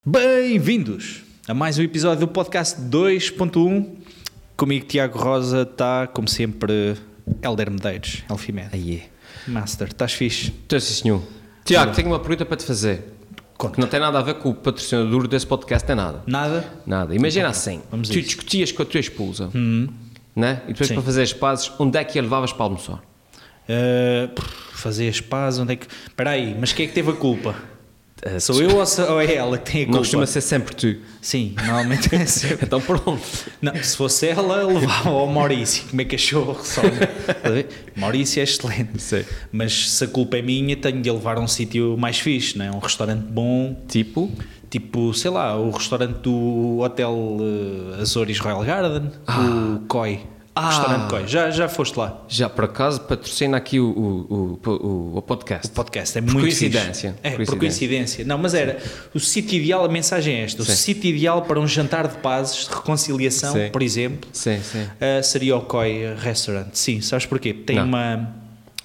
Bem-vindos a mais um episódio do podcast 2.1. Comigo, Tiago Rosa, está, como sempre, Helder Medeiros, Elfimed. Aí Master, estás fixe? Então, sim, senhor. Tiago, tenho uma pergunta para te fazer. Conta. Que não tem nada a ver com o patrocinador desse podcast, tem nada. Nada? Nada. Imagina assim, Vamos a tu isso. discutias com a tua esposa, né? E depois Sim. para fazer as pazes, onde é que a levavas para almoçar? Fazer as pazes, onde é que... Espera aí, mas quem é que teve a culpa? Sou eu ou é ela que tem a culpa? Não costuma ser sempre tu. Sim, normalmente é sempre. Então pronto. Não, se fosse ela, levava ao Maurício, comer cachorro só. Maurício é excelente. Sim. Mas se a culpa é minha, tenho de a levar a um sítio mais fixe, não é? Um restaurante bom, Tipo? sei lá, o restaurante do Hotel Azores Royal Garden, o Koi. Restaurante Koi. Já foste lá? Já por acaso patrocina aqui o podcast. O podcast é Por muito coincidência. fixe. Por coincidência. Não, mas era o sítio ideal, a mensagem é esta: o Sim. sítio ideal para um jantar de pazes, de reconciliação, Sim. por exemplo, Sim, sim. seria o Koi Restaurant. Sim, sabes porquê? Tem Não.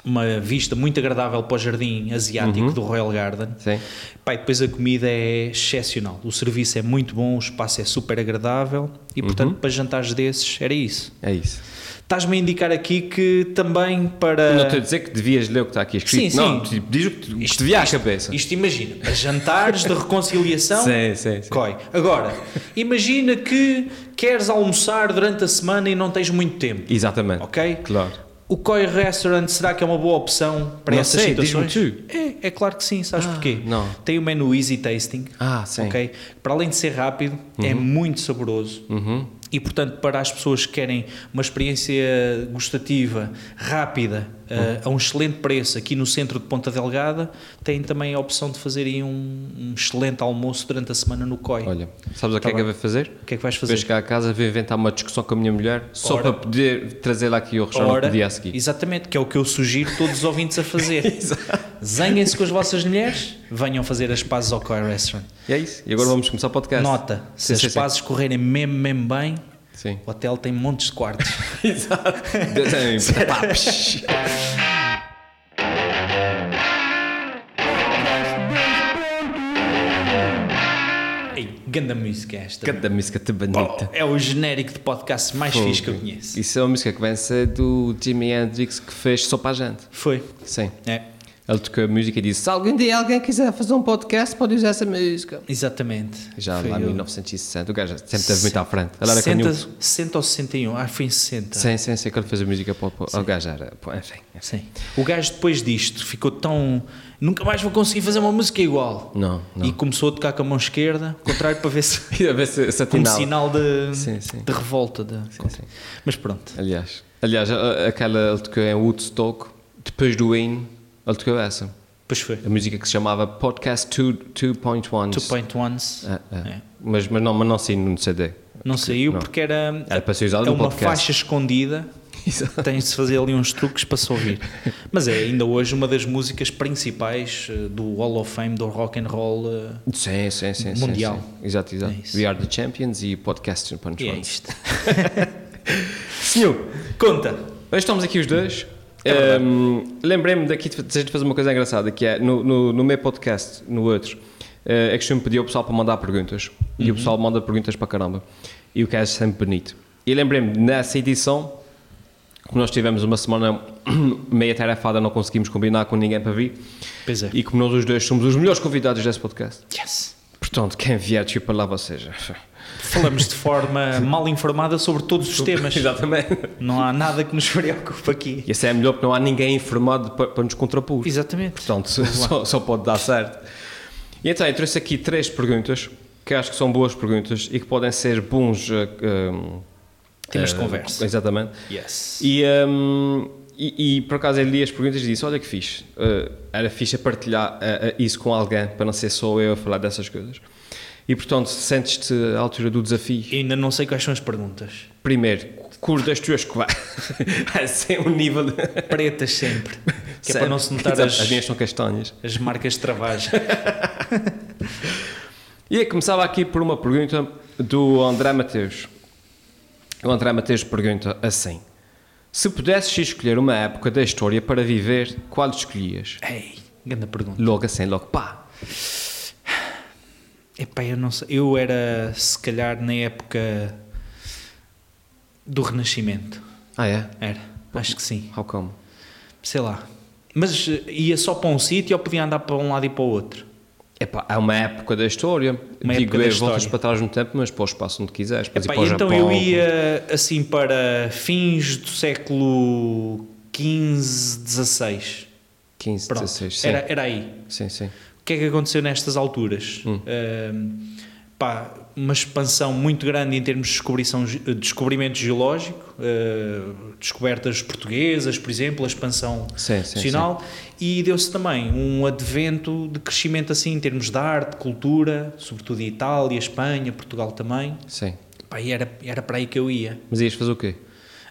uma vista muito agradável para o jardim asiático do Royal Garden. Sim. Pá, e depois a comida é excepcional, o serviço é muito bom, o espaço é super agradável e, portanto, para jantares desses era isso. É isso. Estás-me a indicar aqui que também para... Não estou a dizer que devias ler o que está aqui escrito. Sim, Não, sim. diz o que te devia à cabeça. Isto imagina, para jantares de reconciliação, Sim. Koi. Agora, imagina que queres almoçar durante a semana e não tens muito tempo, Exatamente. ok? Claro. O Koi Restaurant será que é uma boa opção para Não essas sei, situações? diz-me tu. É claro que sim, sabes porquê? não. Tem o menu Easy Tasting, Sim. ok? Para além de ser rápido, é muito saboroso. E, portanto, para as pessoas que querem uma experiência gustativa, rápida, a um excelente preço aqui no centro de Ponta Delgada, têm também a opção de fazerem um excelente almoço durante a semana no Koi. Olha, sabes o que é que eu vou fazer? O que é que vais Vou fazer? chegar a casa, vou inventar uma discussão com a minha mulher só Ora. para poder trazê-la aqui ao restaurante no dia a seguir. Exatamente, que é o que eu sugiro todos os ouvintes a fazer. Zanguem-se com as vossas mulheres, venham fazer as pazes ao Koi Restaurant. E é isso. E agora vamos começar o podcast. Nota, se Sim, as sim, pazes correrem mesmo bem, Sim. o hotel tem montes de quartos. Exato. Ei, ganda música esta. Cada música te bonita. É o genérico de podcast mais Fogo. fixe que eu conheço. Isso é uma música que vem ser do Jimi Hendrix que fez só para a gente. Foi. Sim. É, Ele tocou a música e disse: se algum dia alguém quiser fazer um podcast, pode usar essa música. exatamente. Já Foi lá em eu. 1960. O gajo sempre esteve muito à frente. Ele era canhoto. 60 ou 61, foi em 60. Sim, que ele fez a música para o gajo era. Enfim. Sim. O gajo depois disto ficou tão... Nunca mais vou conseguir fazer uma música igual. Não. E começou a tocar com a mão esquerda, ao contrário, para ver se... A ver se como atinava. sinal de, Sim. de revolta. Sim. Mas pronto. Aliás, aquela ele tocou em Woodstock, depois do Wayne, ele tocou essa. Pois foi. A música que se chamava Podcast 2.1. 2.1s. É. Mas não saiu no CD. Não saiu Não. porque era Era para ser usado é no uma podcast. faixa escondida. Exato. Tem de se fazer ali uns truques para se ouvir. Mas é ainda hoje uma das músicas principais do Hall of Fame do rock and roll. Sim. Mundial. Sim. Exato. É isso. We Are The Champions e Podcast 2.1. E é isto. Senhor, Conta. hoje estamos aqui os dois. É verdade. Lembrei-me daqui de fazer uma coisa engraçada, que é no meu podcast, no outro, é que eu me pedi ao pessoal para mandar perguntas e o pessoal manda perguntas para caramba e o que é sempre bonito. E lembrei-me nessa edição, como nós tivemos uma semana meia tarefada, não conseguimos combinar com ninguém para vir Pois é. e como nós os dois somos os melhores convidados desse podcast, Yes. portanto, quem vier de para lá vocês. Falamos de forma mal informada sobre todos os temas. Exatamente. Não há nada que nos preocupe aqui. E esse é melhor porque não há ninguém informado para nos contrapor. Exatamente. Portanto, só pode dar certo. E então, eu trouxe aqui 3 perguntas que acho que são boas perguntas e que podem ser bons Temas de conversa. Exatamente. Yes. E por acaso eu li as perguntas e disse: olha que fixe, era fixe partilhar isso com alguém para não ser só eu a falar dessas coisas. E portanto, sentes-te à altura do desafio? Ainda não sei quais são as perguntas. Primeiro, cor das tuas que vai ser um nível de... Pretas sempre. Que é para não se notar Exato, as minhas são castanhas. as marcas de travagem. E eu começava aqui por uma pergunta do André Mateus. O André Mateus pergunta assim: se pudesses escolher uma época da história para viver, qual escolhias? Ei, grande pergunta. Logo assim, logo pá. Epá, eu não sei. Eu era, se calhar, na época do Renascimento. Ah, é? Era, acho que sim. How come? Sei lá. Mas ia só para um sítio ou podia andar para um lado e para o outro? Epá, é uma época da história. Uma Digo época da eu, voltas história. para trás no tempo, mas para o espaço onde quiseres. Podes ir Epá, para o então Japão. eu ia assim para fins do século XV, XVI. 15, Pronto, 16, sim. era aí. Sim, sim. O que é que aconteceu nestas alturas? Pá, uma expansão muito grande em termos de descobrimento geológico, descobertas portuguesas, por exemplo, a expansão nacional, e deu-se também um advento de crescimento assim em termos de arte, cultura, sobretudo em Itália, Espanha, Portugal também. Sim. Pá, e era para aí que eu ia. Mas ias fazer o quê?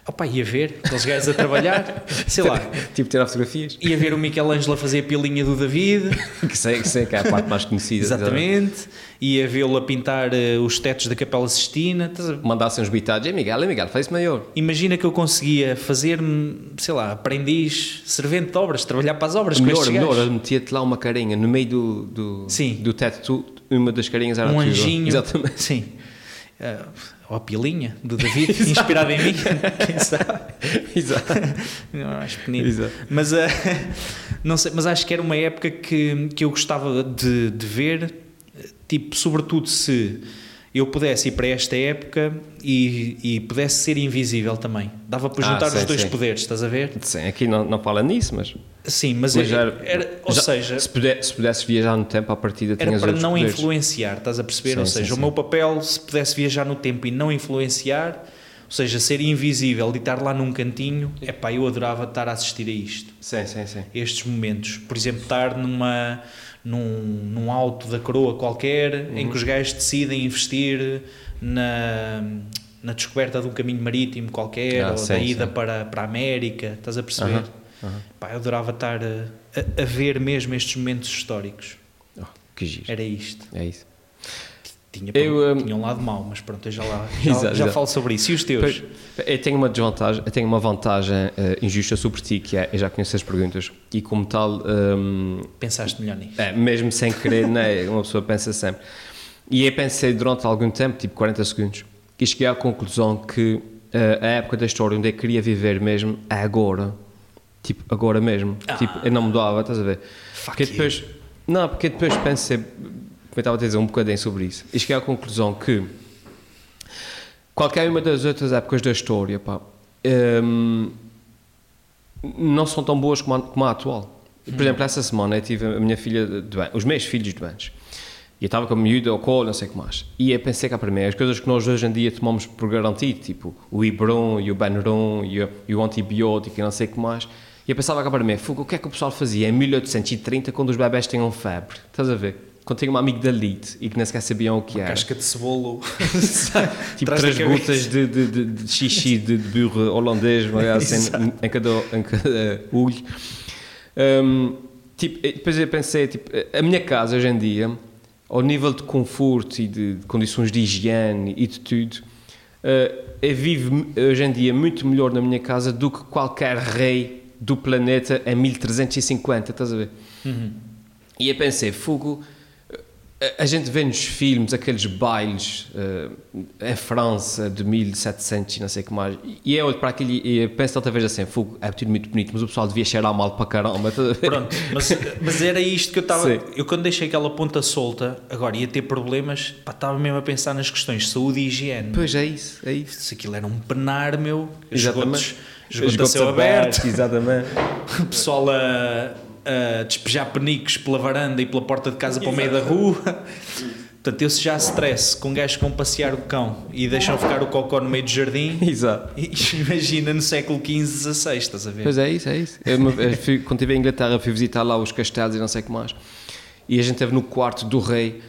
Opa, ia ver aqueles gajos a trabalhar, sei lá, Tipo tirar fotografias? ia ver o Michelangelo a fazer a pilinha do David. que sei, que é a parte mais conhecida. Exatamente. Ia vê-lo a pintar os tetos da Capela Sistina. Mandassem uns bitados. Ei Miguel, faz isso maior. Imagina que eu conseguia fazer-me, sei lá, aprendiz, servente de obras, trabalhar para as obras. Melhor, metia-te lá uma carinha no meio do teto, uma das carinhas era um a tua. anjinho. Exatamente. Sim. Ou a pilinha do David, inspirada em mim, quem sabe? Exato. Não, acho pequenino. Exato. Mas, não sei, mas acho que era uma época que eu gostava de ver, tipo, sobretudo se eu pudesse ir para esta época e pudesse ser invisível também. Dava para juntar os dois poderes, estás a ver? Sim, aqui não fala nisso, mas... Sim, mas ou seja... Se pudesses viajar no tempo, à partida tinhas era para não poderes. influenciar, estás a perceber? Ou seja, o meu papel, se pudesse viajar no tempo e não influenciar, ou seja, ser invisível e estar lá num cantinho, epá, eu adorava estar a assistir a isto. Sim. Estes momentos. Por exemplo, estar num alto da coroa qualquer, em que os gajos decidem investir na descoberta de um caminho marítimo qualquer, ou da ida para a América, estás a perceber? Pá, eu adorava estar a ver mesmo estes momentos históricos. Que giro. Era isto. É isso. Tinha um lado mau, mas pronto, eu já falo sobre isso. E os teus? Eu tenho uma vantagem injusta sobre ti, que é, eu já conheço as perguntas, e como tal... Pensaste melhor nisso. Mesmo sem querer, né, uma pessoa pensa sempre. E eu pensei durante algum tempo, tipo 40 segundos, e cheguei à conclusão que a época da história onde eu queria viver mesmo é agora. Tipo, agora mesmo. Tipo, eu não mudava, estás a ver? Porque depois pensei... Eu estava a dizer um bocadinho sobre isso. E cheguei à conclusão que qualquer uma das outras épocas da história, pá, não são tão boas como a atual. Por exemplo, essa semana eu tive a minha filha doente, os meus filhos doentes. E eu estava com a miúda ao colo, não sei o que mais. E eu pensei cá para mim, as coisas que nós hoje em dia tomamos por garantido, tipo o Ibron e o Benuron e o antibiótico e não sei o que mais. E eu pensava cá para mim, o que é que o pessoal fazia em 1830 quando os bebés tinham febre? Estás a ver? Quando tinha uma amigdalite e que nem sequer sabiam o que era. Casca de cebolo. Tipo 3 gotas de xixi de burro holandês, assim, em cada olho. Depois eu pensei, a minha casa hoje em dia, ao nível de conforto e de condições de higiene e de tudo, eu vivo hoje em dia muito melhor na minha casa do que qualquer rei do planeta em 1350, estás a ver? E eu pensei, a gente vê nos filmes aqueles bailes em França de 1700 e não sei o que mais, e eu olho para aquilo e eu penso outra vez assim, é tudo muito bonito, mas o pessoal devia cheirar mal para caramba. Pronto, mas era isto que eu estava... Eu quando deixei aquela ponta solta, agora ia ter problemas, pá, estava mesmo a pensar nas questões de saúde e higiene. Pois é isso. Se aquilo era um penar, meu, esgotos a céu aberto, exatamente. O pessoal a despejar penicos pela varanda e pela porta de casa para o meio da rua. Portanto, eu se já stress com gajos que vão passear o cão e deixam ficar o cocó no meio do jardim. Exato. Imagina no século XV, XVI, estás a ver? Pois é isso. Quando estive em Inglaterra fui visitar lá os castelos e não sei o que mais, e a gente esteve no quarto do rei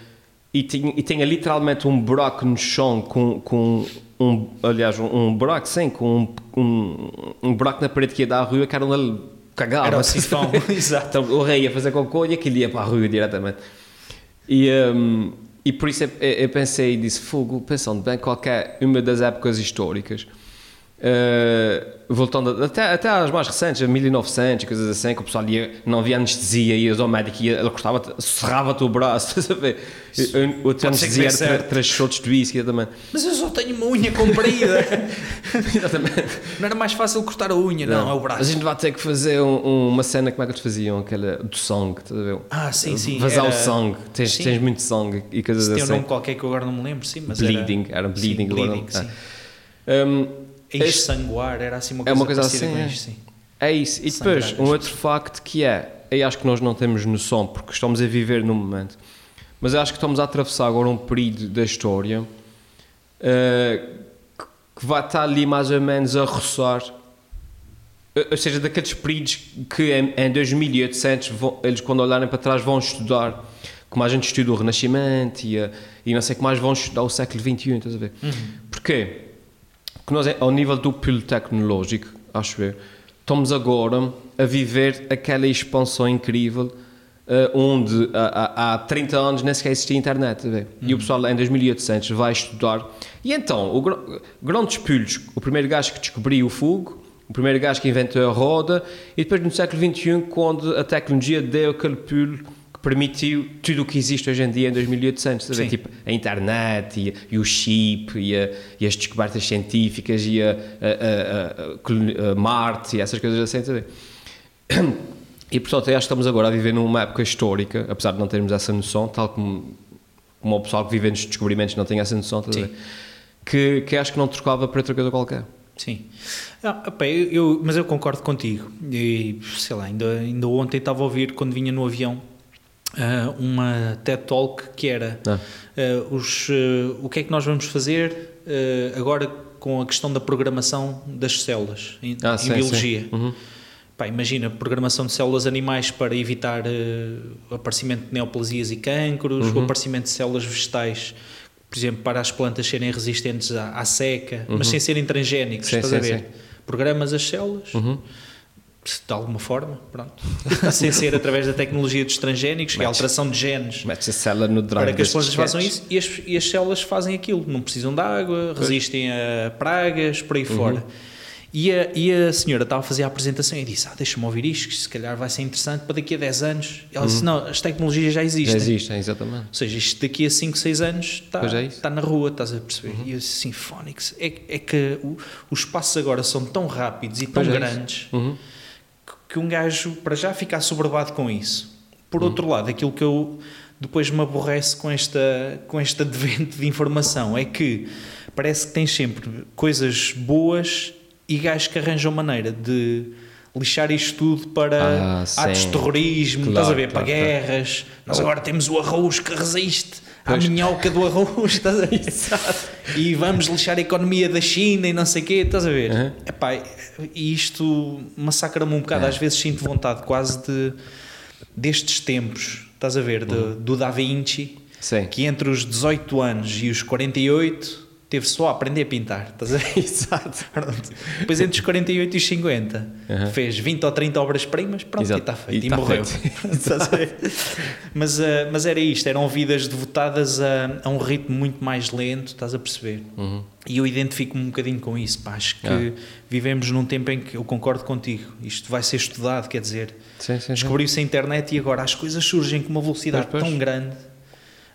e tinha literalmente um buraco no chão com um buraco, sim, com um buraco na parede que ia dar à rua, que era um cagava. Era o sifão, exato. Então o rei ia fazer cocô e aquilo ia para a rua diretamente. E por isso eu pensei e disse, pensando bem, qualquer uma das épocas históricas, voltando até às mais recentes, a 1900 e coisas assim, que o pessoal não havia anestesia, ias ao médico e ele cortava, serrava-te o braço, estás a ver? Outra anestesia era 3 shots de whisky também. Mas eu só tenho uma unha comprida. Exatamente. Não era mais fácil cortar a unha, não é o braço. A gente vai ter que fazer uma cena, como é que eles faziam? Aquela do sangue, estás a ver? Sim. Vazar o sangue, tens muito sangue e coisas assim. Tem um nome qualquer que eu agora não me lembro, sim, mas bleeding, era bleeding. Sim, bleeding, sim. Exsanguar, era assim uma coisa assim, sim. É isso. E depois, um outro facto que eu acho que nós não temos noção, porque estamos a viver no momento, mas eu acho que estamos a atravessar agora um período da história que vai estar ali mais ou menos a roçar, ou seja, daqueles períodos que em 2800 eles, quando olharem para trás, vão estudar, como a gente estuda o Renascimento e não sei o que mais, vão estudar o século XXI, estás a ver? Porquê? Porque nós, ao nível do pulo tecnológico, acho eu, estamos agora a viver aquela expansão incrível onde há 30 anos nem sequer existia internet, e o pessoal em 2800 vai estudar, e então, grandes pulos, o primeiro gajo que descobriu o fogo, o primeiro gajo que inventou a roda, e depois no século XXI, quando a tecnologia deu aquele pulo permitiu tudo o que existe hoje em dia em 2800, tipo a internet e o chip e as descobertas científicas e a Marte e essas coisas assim, sabe? E portanto eu acho que estamos agora a viver numa época histórica, apesar de não termos essa noção, tal como o pessoal que vive nos descobrimentos não tem essa noção, que acho que não trocava para outra coisa qualquer. Sim, mas eu concordo contigo, e sei lá, ainda ontem estava a ouvir, quando vinha no avião, uma TED Talk que era o que é que nós vamos fazer agora com a questão da programação das células em biologia. Imagina, programação de células animais para evitar o aparecimento de neoplasias e cancros, o aparecimento de células vegetais, por exemplo, para as plantas serem resistentes à seca, mas sem serem transgénicos, estás a ver? Programas as células de alguma forma, pronto, sem ser através da tecnologia dos transgénicos, que é a alteração de genes, metes a célula no drive para que as plantas façam isso, e as células fazem aquilo, não precisam de água, resistem a pragas, por aí fora. E a senhora estava a fazer a apresentação e disse, deixa-me ouvir isto, que se calhar vai ser interessante para daqui a 10 anos. Ela disse, não, as tecnologias já existem. Já existem, exatamente. Ou seja, isto daqui a 5, 6 anos está na rua, estás a perceber? E eu disse assim, Fónix, é que os espaços agora são tão rápidos e tão grandes que um gajo, para já, fica assoberbado com isso. Por outro lado, aquilo que eu depois me aborrece com este advento de informação é que parece que tens sempre coisas boas e gajos que arranjam maneira de lixar isto tudo para atos de terrorismo, estás a ver, para guerras. Nós agora temos o arroz que resiste à minhoca do arroz, estás a ver? E vamos lixar a economia da China e não sei o quê, estás a ver? E isto massacra-me um bocado, às vezes sinto vontade quase destes tempos, estás a ver, do Da Vinci, que entre os 18 anos e os 48... teve só a aprender a pintar, estás a ver? Exato. Depois entre os 48 e os 50 fez 20 ou 30 obras-primas, pronto, e está feito, e morreu. Estás a ver? Mas era isto, eram vidas devotadas a um ritmo muito mais lento, estás a perceber? E eu identifico-me um bocadinho com isso, pá, acho que vivemos num tempo em que eu concordo contigo, isto vai ser estudado, quer dizer, descobriu-se a internet e agora as coisas surgem com uma velocidade tão grande.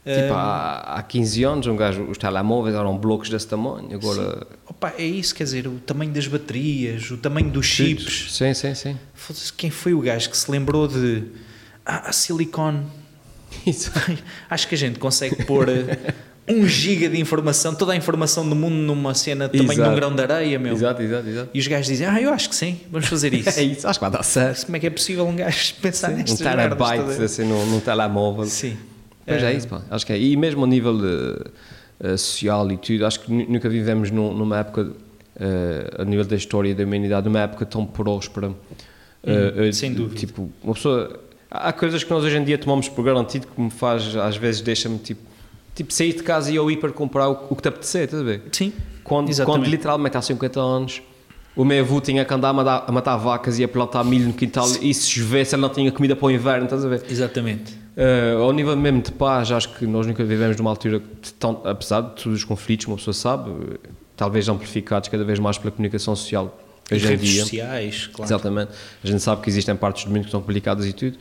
Tipo, há 15 anos os telemóveis eram blocos desse tamanho, agora... Opa, é isso, quer dizer, o tamanho das baterias, o tamanho dos chips. Sim. Quem foi o gajo que se lembrou de... a silicone. Acho que a gente consegue pôr 1 giga de informação, toda a informação do mundo numa cena do tamanho de um grão de areia, meu. Exato. E os gajos dizem, eu acho que sim, vamos fazer isso. É isso, acho que vai dar certo. Como é que é possível um gajo pensar nestas merdas? Um terabyte, assim, num telemóvel. Sim. Mas é isso, pá. Acho que é. E mesmo a nível social e tudo, acho que nunca vivemos numa época, a nível da história da humanidade, numa época tão próspera. Sem dúvida. Tipo, uma pessoa... Há coisas que nós hoje em dia tomamos por garantido que me faz, às vezes, deixa-me tipo sair de casa e eu ir para comprar o que te apetecer, estás a ver? Sim, quando literalmente há 50 anos o meu avô tinha que andar a matar vacas e a plantar milho no quintal e se chovesse ele não tinha comida para o inverno, estás a ver? Exatamente. Ao nível mesmo de paz, acho que nós nunca vivemos numa altura apesar de todos os conflitos, uma pessoa sabe, talvez amplificados cada vez mais pela comunicação social hoje em redes dia. sociais, claro. Exatamente. A gente sabe que existem partes do mundo que estão complicadas e tudo.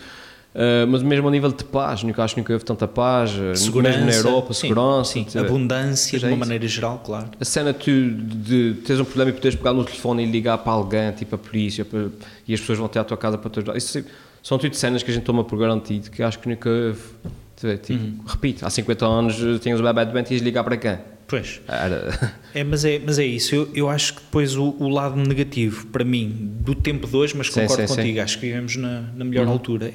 Mas mesmo a nível de paz, nunca acho que nunca houve tanta paz, Segurança, mesmo na Europa, segurança, sim, abundância de uma maneira geral, claro. A cena de teres um problema e poderes pegar no telefone e ligar para alguém, tipo a polícia, e as pessoas vão até à tua casa para te ajudar. Isso são tudo cenas que a gente toma por garantido, que acho que nunca houve. Tipo, repito, há 50 anos tinhas o bebê doente e ias ligar para quem? Pois. Mas é isso. Eu acho que depois o lado negativo, para mim, do tempo de hoje, mas concordo contigo, acho que vivemos na melhor altura,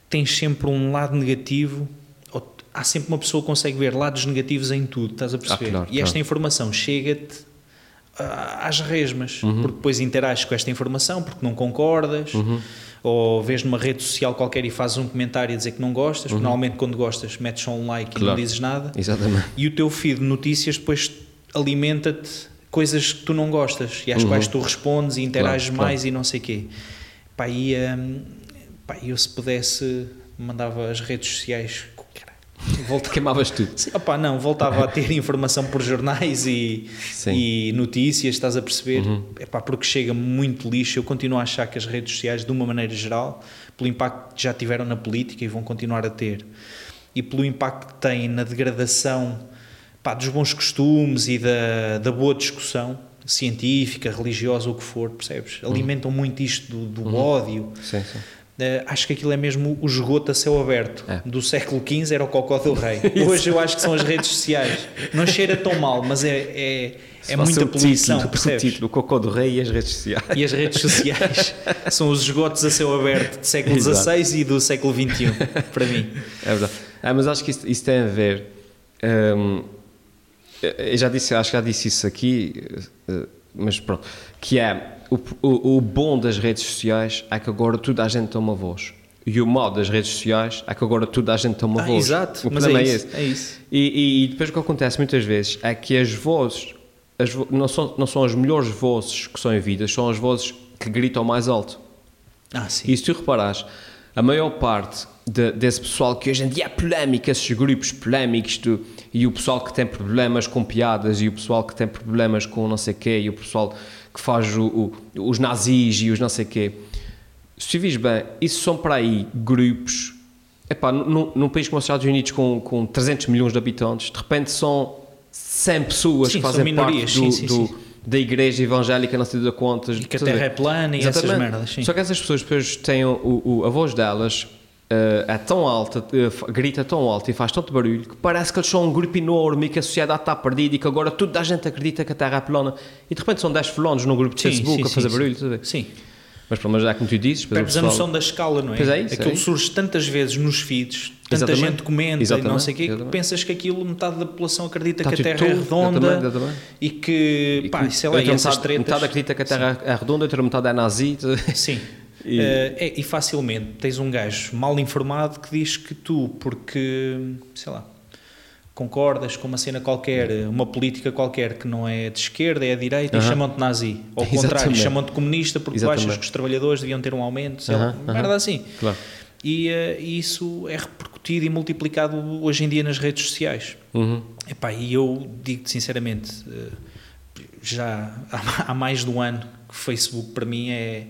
tens sempre um lado negativo, há sempre uma pessoa que consegue ver lados negativos em tudo, estás a perceber? Claro, e esta informação chega-te às resmas, porque depois interages com esta informação, porque não concordas, ou vês numa rede social qualquer e fazes um comentário a dizer que não gostas, porque normalmente quando gostas metes só um like e não dizes nada. Exatamente. E o teu feed de notícias depois alimenta-te coisas que tu não gostas e às quais tu respondes e interages mais e não sei o quê. Eu se pudesse mandava as redes sociais... Queimavas tudo. Sim, voltava a ter informação por jornais e notícias, estás a perceber? Porque chega muito lixo. Eu continuo a achar que as redes sociais, de uma maneira geral, pelo impacto que já tiveram na política e vão continuar a ter, e pelo impacto que têm na degradação dos bons costumes e da boa discussão científica, religiosa, o que for, percebes? Alimentam muito isto do ódio. Sim. Acho que aquilo é mesmo o esgoto a céu aberto. Do século XV era o Cocó do Rei. Hoje eu acho que são as redes sociais. Não cheira tão mal, mas é muita poluição, percebes? O título, o Cocó do Rei e as redes sociais. E as redes sociais são os esgotos a céu aberto do século XVI e do século XXI, para mim. É verdade. Mas acho que isso tem a ver... acho que já disse isso aqui, mas pronto, que é... O bom das redes sociais é que agora toda a gente tem uma voz. E o mal das redes sociais é que agora toda a gente tem uma voz. Exato, o mas problema é isso. E depois o que acontece muitas vezes é que as vozes não são as melhores vozes que são ouvidas, são as vozes que gritam mais alto. Sim. E se tu reparares, a maior parte desse pessoal que hoje em dia é polémico, esses grupos polémicos, e o pessoal que tem problemas com piadas, e o pessoal que tem problemas com não sei o quê, e o pessoal que faz os nazis e os não sei o quê, se tu vires bem, isso são para aí grupos, num país como os Estados Unidos com 300 milhões de habitantes, de repente são 100 pessoas que fazem parte da igreja evangélica, não sei de contas. E que a terra é plana e essas merdas. Sim. Só que essas pessoas depois têm a voz delas é tão alta, grita tão alto e faz tanto barulho que parece que eles são um grupo enorme e que a sociedade está perdida e que agora toda a gente acredita que a terra é plana e de repente são 10 fulanos num grupo de Facebook a fazer barulho. Sim. Mas é como tu dizes, perdes a noção da escala, não é? Aquilo surge tantas vezes nos feeds, tanta gente comenta e não sei o quê, que pensas que aquilo, metade da população acredita que a Terra é redonda e que, sei lá, e essas tretas... Metade acredita que a Terra é redonda, outra metade é nazi. Sim. E facilmente tens um gajo mal informado que diz que tu, porque, sei lá, concordas com uma cena qualquer, uma política qualquer que não é de esquerda, é de direita, e chamam-te nazi. Ou ao contrário, chamam-te comunista porque tu achas que os trabalhadores deviam ter um aumento, sei lá, merda assim. Claro. E isso é repercutido e multiplicado hoje em dia nas redes sociais. E eu digo-te sinceramente, já há mais de um ano que o Facebook para mim é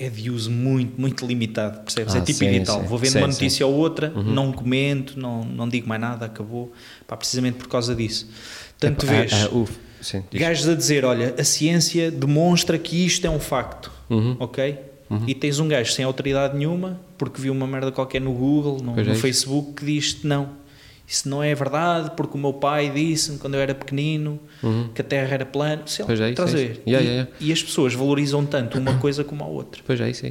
de uso muito, muito limitado, percebes? É tipo edital, vou vendo uma notícia ou outra, não comento, não digo mais nada, acabou, precisamente por causa disso. Tanto vês gajos a dizer, olha, a ciência demonstra que isto é um facto, ok? E tens um gajo sem autoridade nenhuma, porque viu uma merda qualquer no Google, no Facebook, que diz-te não. Isso não é verdade, porque o meu pai disse-me quando eu era pequenino que a Terra era plana. Estás a ver? E as pessoas valorizam tanto uma coisa como a outra. Pois é, isso.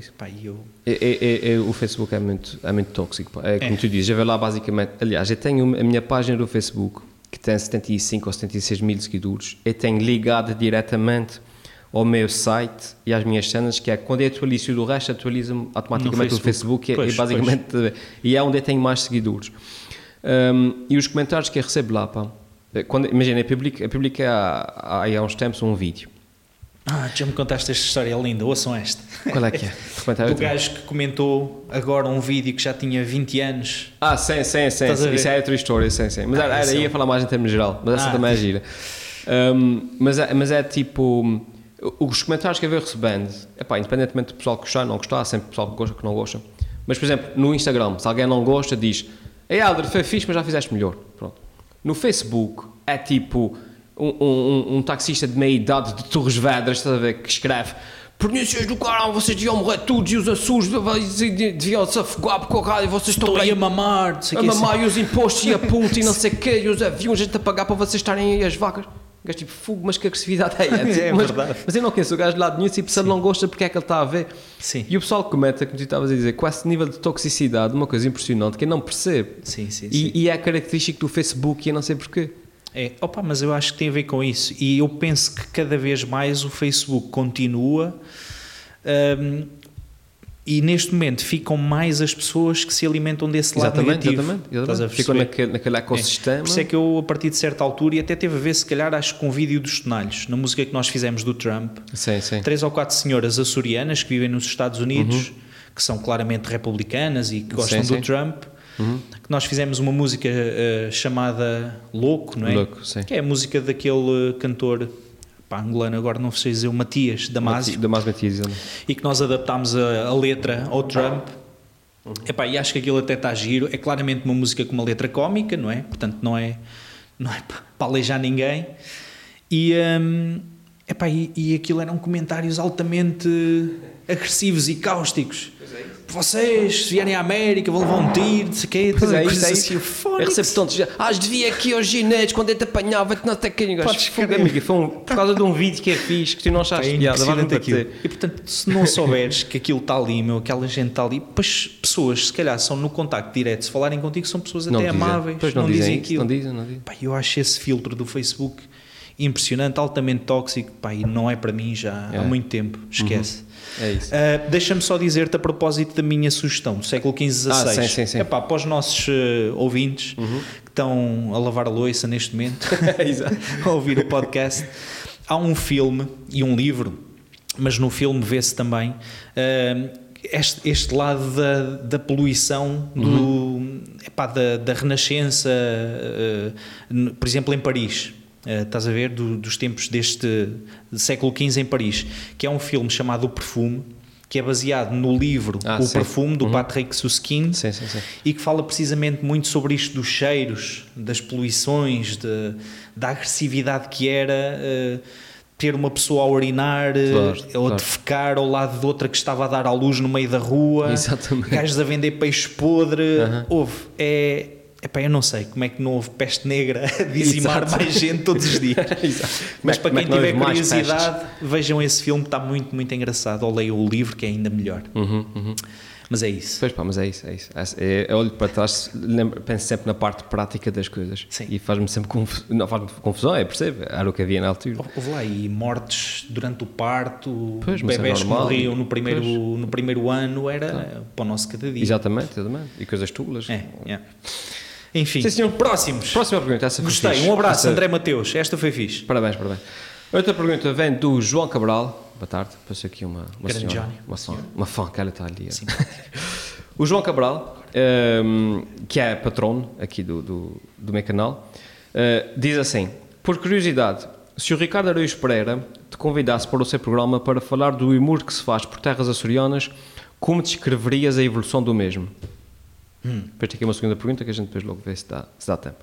O Facebook é muito tóxico. É como tu dizes, já vê lá basicamente. Aliás, eu tenho a minha página do Facebook que tem 75 ou 76 mil seguidores. Eu tenho ligado diretamente ao meu site e às minhas cenas, que é quando eu atualizo do resto, atualiza-me automaticamente o Facebook e basicamente e é onde eu tenho mais seguidores. E os comentários que eu recebo lá, imagina, eu publiquei há uns tempos um vídeo. Já me contaste esta história linda, ouçam esta. Qual é que é? O gajo que comentou agora um vídeo que já tinha 20 anos. Sim. Isso é outra história, sim. Mas ia falar mais em termos geral, mas essa também é gira. Mas é tipo, os comentários que eu vou recebendo, independentemente do pessoal gostar ou não gostar, há sempre pessoal que gosta que não gosta. Mas, por exemplo, no Instagram, se alguém não gosta, diz: Ei, Alder, foi fixe, mas já fizeste melhor. Pronto. No Facebook, é tipo um taxista de meia idade de Torres Vedras, estás a ver, que escreve: Pernúncias do caralho, vocês deviam morrer todos e os Açores deviam se afogar porque o rádio, vocês estão aí a mamar, e os impostos e a ponte e não sei o quê, e os aviões a gente a pagar para vocês estarem aí as vacas. O gajo tipo, fogo, mas que agressividade é essa? É verdade. Mas eu não conheço o gajo de lado nenhum, tipo, se ele não gosta, porque é que ele está a ver? Sim. E o pessoal comenta, como tu estavas a dizer, com esse nível de toxicidade, uma coisa impressionante, que eu não percebo. Sim. E é característico do Facebook e eu não sei porquê. Mas eu acho que tem a ver com isso. E eu penso que cada vez mais o Facebook continua e neste momento ficam mais as pessoas que se alimentam desse lado negativo. Exatamente. Ficam naquele ecossistema. Por isso é que eu, a partir de certa altura, e até teve a ver, se calhar, acho que com o vídeo dos tonalhos, na música que nós fizemos do Trump, sim. 3 ou 4 senhoras açorianas que vivem nos Estados Unidos, que são claramente republicanas e que gostam do Trump, que nós fizemos uma música chamada Louco, não é? Louco, sim. Que é a música daquele cantor angolano, agora não sei dizer, o Matias Damasio, e que nós adaptámos a letra ao Trump. E acho que aquilo até está giro. É claramente uma música com uma letra cómica, não é? Portanto não é para aleijar ninguém, e aquilo eram comentários altamente agressivos e cáusticos. Vocês, se vierem à América, vão levar um tiro, não sei o quê, coisas assim. Eu recebo tantos. Devia aqui aos ginetes, quando eu te apanhava, não te canho. Foi por causa de um vídeo que eu fiz, que tu não achaste piada. E portanto, se não souberes que aquilo está ali, aquela gente está ali, pois pessoas, se calhar, são no contacto direto, se falarem contigo, são pessoas até amáveis, não dizem aquilo. Não dizem. Eu acho esse filtro do Facebook impressionante, altamente tóxico, e não é para mim já há muito tempo, esquece. É isso. Deixa-me só dizer-te a propósito da minha sugestão do século XV-XVI. Sim. Para os nossos ouvintes que estão a lavar a louça neste momento, a ouvir o podcast, há um filme e um livro, mas no filme vê-se também este lado da poluição da Renascença, por exemplo, em Paris. Estás a ver, dos tempos deste século XV em Paris, que é um filme chamado O Perfume, que é baseado no livro O Perfume, do Patrick Suskind, e que fala precisamente muito sobre isto dos cheiros, das poluições, da agressividade que era ter uma pessoa a urinar ou a defecar ao lado de outra que estava a dar à luz no meio da rua, gajos a vender peixe podre. Eu não sei como é que não houve peste negra a dizimar mais gente todos os dias. Mas para quem tiver curiosidade, vejam esse filme, está muito, muito engraçado. Ou leiam o livro, que é ainda melhor. Mas é isso. Mas é isso. Eu olho para trás, penso sempre na parte prática das coisas. Sim. E faz-me sempre confusão, eu percebo. Era o que havia na altura. Houve lá, e mortes durante o parto, bebés que morriam no primeiro ano, era para o nosso cada dia. Exatamente. E coisas tulas. Enfim, sim, senhor. Próxima pergunta. Gostei, um abraço, André Mateus. Esta foi fixe. Parabéns. Outra pergunta vem do João Cabral. Boa tarde, passou aqui uma senhora, uma fã que ela está ali. O João Cabral, que é patrono aqui do meu canal, diz assim: por curiosidade, se o Ricardo Araújo Pereira te convidasse para o seu programa para falar do humor que se faz por terras açorianas, como descreverias a evolução do mesmo? Depois tem aqui uma segunda pergunta que a gente depois logo vê se dá tempo.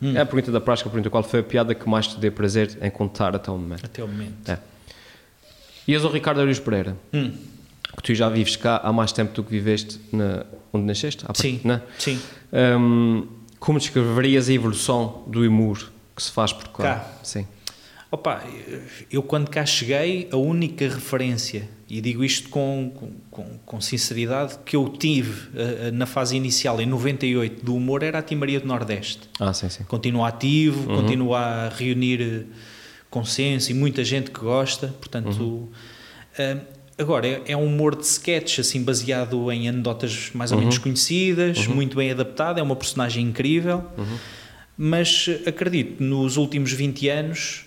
É a pergunta da prática, a pergunta: qual foi a piada que mais te deu prazer em contar até o momento? E és o Ricardo Araújo Pereira, que tu já vives cá há mais tempo do que viveste onde nasceste? Sim. Como descreverias a evolução do humor que se faz por cá? Sim. Eu quando cá cheguei, a única referência, e digo isto com sinceridade, que eu tive na fase inicial, em 98, do humor, era a Timaria do Nordeste. Sim. Continua ativo, continua a reunir consenso e muita gente que gosta, portanto... Agora, é um humor de sketch, assim, baseado em anedotas mais ou menos conhecidas, muito bem adaptado, é uma personagem incrível... Mas acredito, nos últimos 20 anos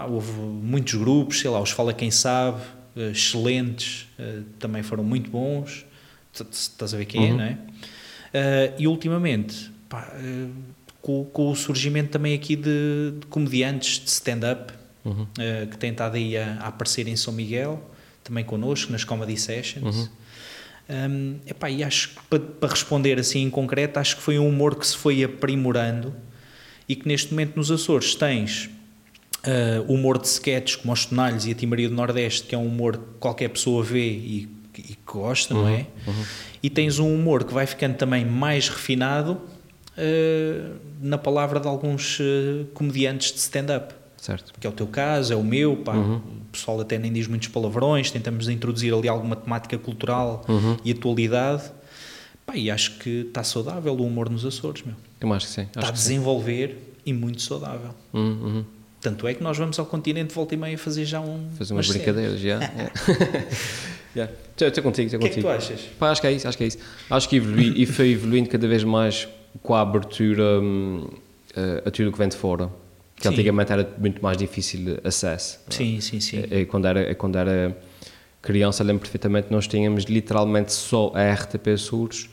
houve muitos grupos, sei lá, os Fala Quem Sabe, excelentes, também foram muito bons, estás a ver quem é, não é? E ultimamente, com o surgimento também aqui de comediantes de stand-up, que têm estado aí a aparecer em São Miguel, também connosco, nas Comedy Sessions. E acho que para responder assim em concreto, acho que foi um humor que se foi aprimorando e que neste momento nos Açores tens humor de sketches como os Tonalhos e a Timaria do Nordeste, que é um humor que qualquer pessoa vê e que gosta, não é? E tens um humor que vai ficando também mais refinado na palavra de alguns comediantes de stand-up. Certo. Que é o teu caso, é o meu, pá. O pessoal até nem diz muitos palavrões, tentamos introduzir ali alguma temática cultural e atualidade. Pá, e acho que está saudável o humor nos Açores, meu. Eu acho que sim. Está a desenvolver e muito saudável. Tanto é que nós vamos ao continente volta e meia fazer já fazer umas brincadeiras, já. Estou contigo, O que é que tu achas? Pá, acho que é isso. Acho que evolui e foi evoluindo cada vez mais com a abertura a tudo que vem de fora. Que antigamente era muito mais difícil acesso. Sim. Quando era criança, lembro perfeitamente, nós tínhamos literalmente só a RTP Açores,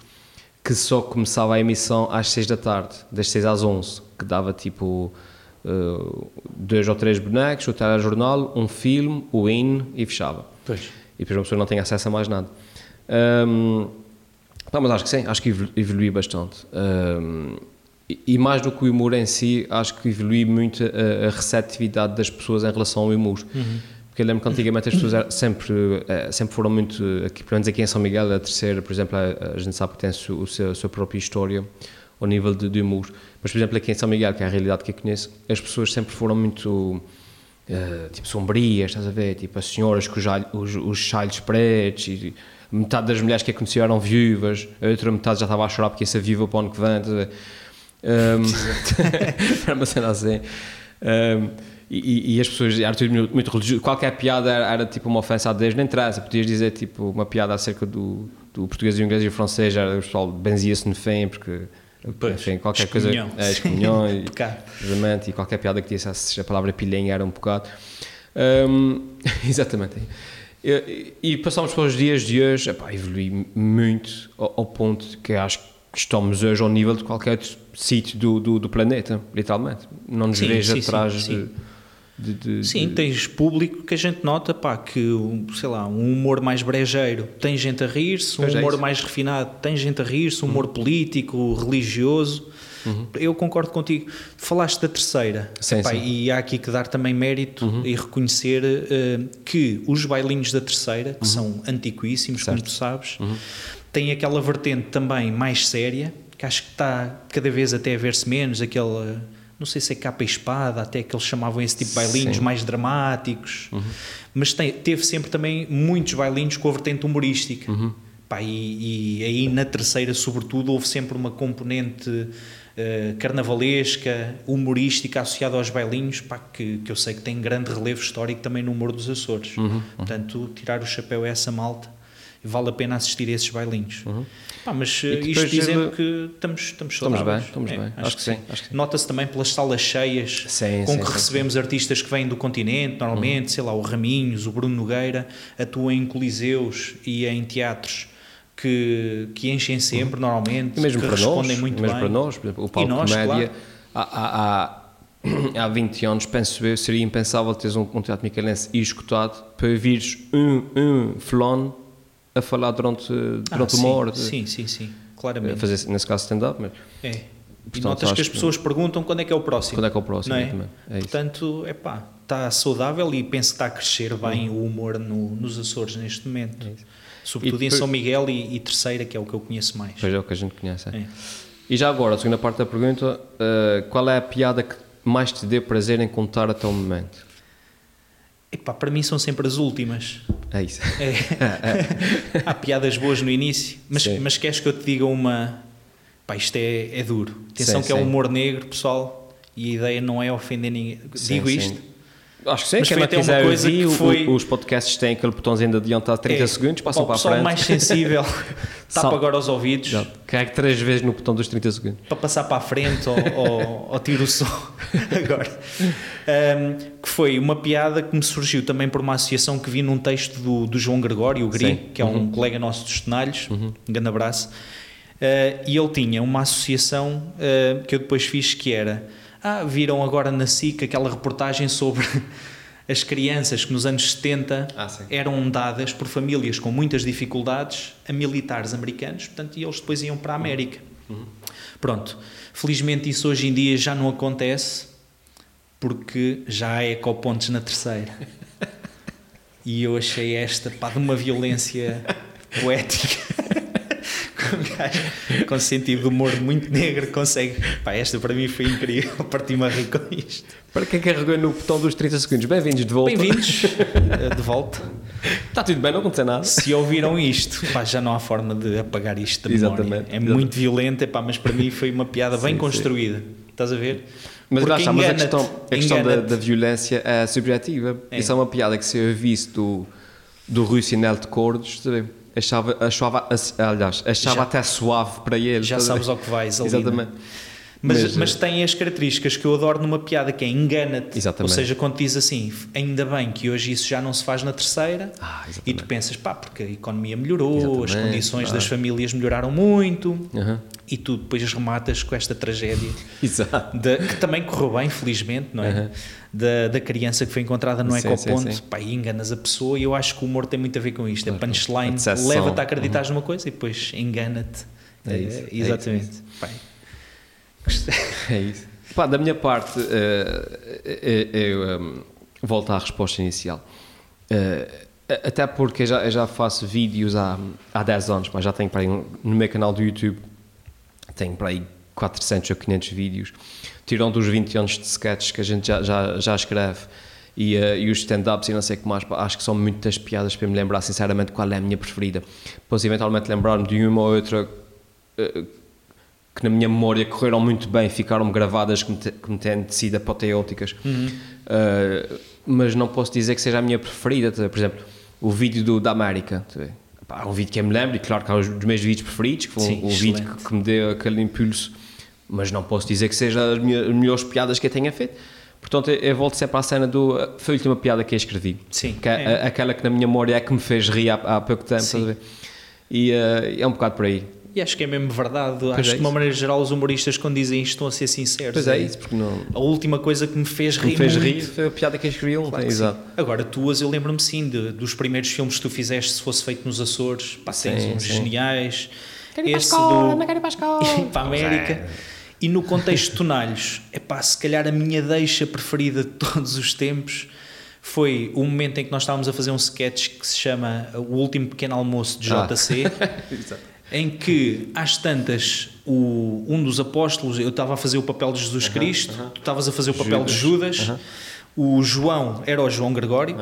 que só começava a emissão às 6 da tarde, das 6 às 11, que dava tipo 2 ou 3 bonecos, o telejornal, um filme, o hino e fechava. Pois. E depois a pessoa não tinha acesso a mais nada. Mas acho que sim, acho que evolui bastante. E mais do que o humor em si, acho que evolui muito a receptividade das pessoas em relação ao humor. Porque eu lembro que antigamente as pessoas sempre foram muito, aqui, pelo menos aqui em São Miguel, a Terceira, por exemplo, a gente sabe que tem a sua própria história ao nível de humor. Mas, por exemplo, aqui em São Miguel, que é a realidade que eu conheço, as pessoas sempre foram muito tipo sombrias, estás a ver? Tipo as senhoras com os chales pretos, e metade das mulheres que eu conhecia eram viúvas, a outra metade já estava a chorar porque ia ser viúva para o ano que vem, estás a ver? Era uma cena assim. E as pessoas eram tudo muito religioso. Qualquer piada era tipo uma ofensa a Deus, nem interessa. Podias dizer tipo uma piada acerca do português, o inglês e o francês, o pessoal benzia-se no fim, porque enfim, qualquer coisa excomunhão e exatamente, e qualquer piada que dissesse a palavra pilhinha era um bocado. Exatamente. E passamos para os dias de hoje, evolui muito ao ponto que acho que estamos hoje ao nível de qualquer outro sítio do planeta, literalmente. Não nos vejo atrás de... Sim, tens público que a gente nota, que, sei lá, um humor mais brejeiro tem gente a rir-se, um humor mais refinado tem gente a rir-se, um humor político, religioso. Eu concordo contigo. Falaste da Terceira. Sim. E há aqui que dar também mérito e reconhecer que os bailinhos da Terceira, que são antiquíssimos, como tu sabes, tem aquela vertente também mais séria, que acho que está cada vez até a ver-se menos, aquele, não sei se é capa e espada, até que eles chamavam esse tipo de bailinhos mais dramáticos, mas teve sempre também muitos bailinhos com a vertente humorística. E aí na Terceira, sobretudo, houve sempre uma componente carnavalesca, humorística associada aos bailinhos, que eu sei que tem grande relevo histórico também no humor dos Açores. Portanto, tirar o chapéu a essa malta, vale a pena assistir a esses bailinhos. Mas isto dizendo que estamos saudáveis. Estamos bem. Acho que sim. Nota-se também pelas salas cheias com que recebemos artistas que vêm do continente, normalmente, sei lá, o Raminhos, o Bruno Nogueira, atuam em coliseus e em teatros que enchem sempre, normalmente, e mesmo que para respondem nós, muito mesmo bem. Para nós, por exemplo, o Palco Comédia, há 20 anos, penso eu, seria impensável teres um teatro micaelense escutado para vires um fulano a falar durante uma hora. Sim, claramente. A fazer, nesse caso, stand-up. Mas, e notas que as pessoas perguntam quando é que é o próximo. Quando é que é o próximo, não é? É Portanto, está saudável e penso que está a crescer bem o humor nos Açores neste momento. Sobretudo em São Miguel e Terceira, que é o que eu conheço mais. Pois é o que a gente conhece. E já agora, a segunda parte da pergunta, qual é a piada que mais te deu prazer em contar até o momento? Para mim são sempre as últimas. É isso. Há piadas boas no início, mas queres que eu te diga uma... isto é duro. Atenção que é humor negro, pessoal, e a ideia não é ofender ninguém. Digo isto. Acho que sim, mas foi até uma coisa que foi... Os podcasts têm aquele botãozinho de adiantar 30 segundos, passam para a frente. O pessoal mais sensível tapa agora os ouvidos. Carrega 3 vezes no botão dos 30 segundos. Para passar para a frente ou tiro o som agora. Que foi uma piada que me surgiu também por uma associação que vi num texto do João Gregório, o Gri, que é um colega nosso dos Tonalhos, um grande abraço. E ele tinha uma associação que eu depois fiz, que era... viram agora na SIC aquela reportagem sobre as crianças que nos anos 70 eram dadas por famílias com muitas dificuldades a militares americanos, portanto, e eles depois iam para a América. Pronto, felizmente isso hoje em dia já não acontece, porque já há ecopontos na terceira. E eu achei esta, de uma violência poética. Um gajo com sentido de humor muito negro consegue... esta para mim foi incrível, parti-me a rir com isto. Para quem carregou no botão dos 30 segundos, bem-vindos de volta. Bem-vindos de volta. Está tudo bem, não aconteceu nada. Se ouviram isto, já não há forma de apagar isto da memória. Exatamente. Muito violento, mas para mim foi uma piada bem construída. Estás a ver? Mas a questão da violência é subjetiva. Isso é uma piada que se eu visse do Rui Sinel de Cordos, achava até suave para ele. Já sabes ao que vais ali. Exatamente. Mas tem as características que eu adoro numa piada, que é engana-te. Exatamente. Ou seja, quando diz assim, ainda bem que hoje isso já não se faz na terceira, e tu pensas, porque a economia melhorou, as condições das famílias melhoraram muito, e tu depois rematas com esta tragédia que também correu bem, felizmente, não é? Da criança que foi encontrada no ecoponto, e enganas a pessoa, e eu acho que o humor tem muito a ver com isto. A punchline leva-te a acreditar numa coisa e depois engana-te. Exatamente. É isso. Da minha parte, eu volto à resposta inicial. Até porque eu já faço vídeos há 10 anos, mas já tenho para aí, no meu canal do YouTube, tenho para aí 400 ou 500 vídeos, tirando os 20 anos de sketches que a gente já escreve, e os stand-ups e não sei o que mais, acho que são muitas piadas para me lembrar sinceramente qual é a minha preferida. Depois eventualmente lembrar-me de uma ou outra que na minha memória correram muito bem, ficaram gravadas que me têm sido apoteóticas, mas não posso dizer que seja a minha preferida. Por exemplo, o vídeo da América, é um vídeo que eu me lembro, e claro que é um dos meus vídeos preferidos, que foi um vídeo que me deu aquele impulso, mas não posso dizer que seja as melhores piadas que eu tenha feito. Portanto, eu volto sempre à cena foi a última piada que eu escrevi, que é aquela que na minha memória é que me fez rir há pouco tempo, e é um bocado por aí. E acho que é mesmo verdade. Acho que de uma maneira geral os humoristas, quando dizem isto, estão a ser sinceros. Pois é isso, porque não... A última coisa que me fez rir foi a piada que eu escrevi ontem. Exato. Agora, tuas, eu lembro-me sim dos primeiros filmes que tu fizeste, se fosse feito nos Açores, tens uns geniais. Quero ir para a escola, quero ir para a escola. Para a América. E no contexto de Tonalhos, se calhar a minha deixa preferida de todos os tempos foi o momento em que nós estávamos a fazer um sketch que se chama O Último Pequeno Almoço de JC. Exato. Em que, às tantas, um dos apóstolos, eu estava a fazer o papel de Jesus Cristo, tu estavas a fazer o papel de Judas, o João era o João Gregório,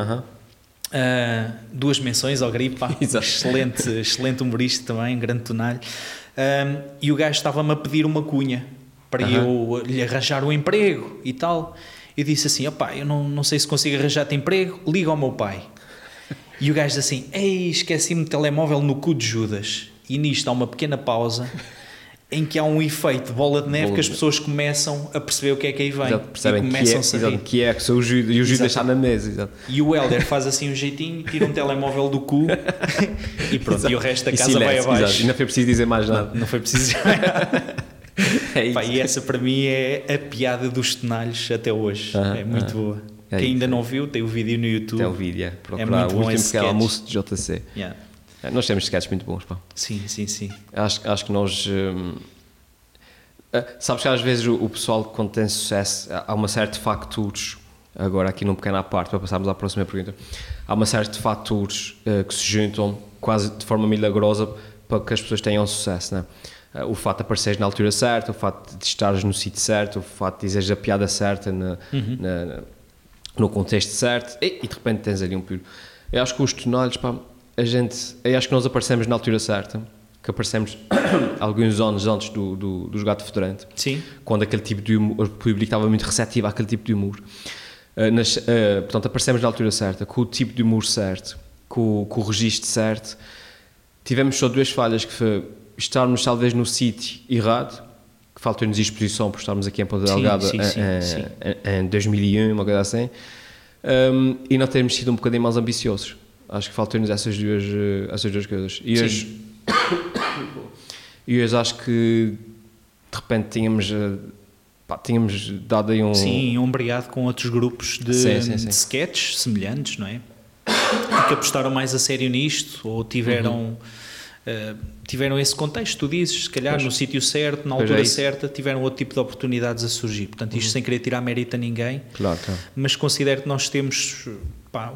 duas menções ao Gripe, excelente humorista também, grande tonalho, e o gajo estava-me a pedir uma cunha para eu lhe arranjar um emprego e tal. Eu disse assim, eu não sei se consigo arranjar-te emprego, liga ao meu pai. E o gajo disse assim, esqueci-me do telemóvel no cu de Judas. E nisto há uma pequena pausa em que há um efeito de bola de neve que as pessoas começam a perceber o que é que aí vem. Exato, percebem e começam-se a rir. Que é que sou o Judas, e o Judas está na mesa. Exato. E o Helder faz assim um jeitinho, tira um telemóvel do cu e pronto, exato. E o resto da casa vai abaixo. Exato. E não foi preciso dizer mais nada. Não foi preciso dizer mais nada. E essa para mim é a piada dos Tonalhos até hoje. É muito boa. Quem ainda não viu, tem o vídeo no YouTube. Tem o vídeo, procurar é muito o último pequeno almoço de JC. Nós temos sketches muito bons, pá. Sim. Acho que nós... sabes que às vezes o pessoal, quando tem sucesso, há uma série de fatores, agora aqui num pequeno à parte, para passarmos à próxima pergunta, há uma série de fatores que se juntam quase de forma milagrosa para que as pessoas tenham sucesso, não é? O fato de apareceres na altura certa, o fato de estares no sítio certo, o fato de dizeres a piada certa no contexto certo, e de repente tens ali um público. Eu acho que os Tonalhos, pá, eu acho que nós aparecemos na altura certa, que aparecemos alguns anos antes do Gato Fedorento. Sim. Quando aquele tipo de humor, o público estava muito receptivo àquele tipo de humor. Portanto, aparecemos na altura certa, com o tipo de humor certo, com o registro certo. Tivemos só duas falhas, que foi estarmos talvez no sítio errado, que faltou-nos exposição por estarmos aqui em Ponta Delgada em 2001, uma coisa assim, e não termos sido um bocadinho mais ambiciosos. Acho que faltou-nos essas duas coisas. E hoje acho que de repente tínhamos dado aí Sim, ombreado com outros grupos de sketches semelhantes, não é? Que apostaram mais a sério nisto, ou tiveram esse contexto, tu dizes, se calhar no sítio certo, na altura certa, tiveram outro tipo de oportunidades a surgir. Portanto, isto sem querer tirar mérito a ninguém, claro. Mas considero que nós temos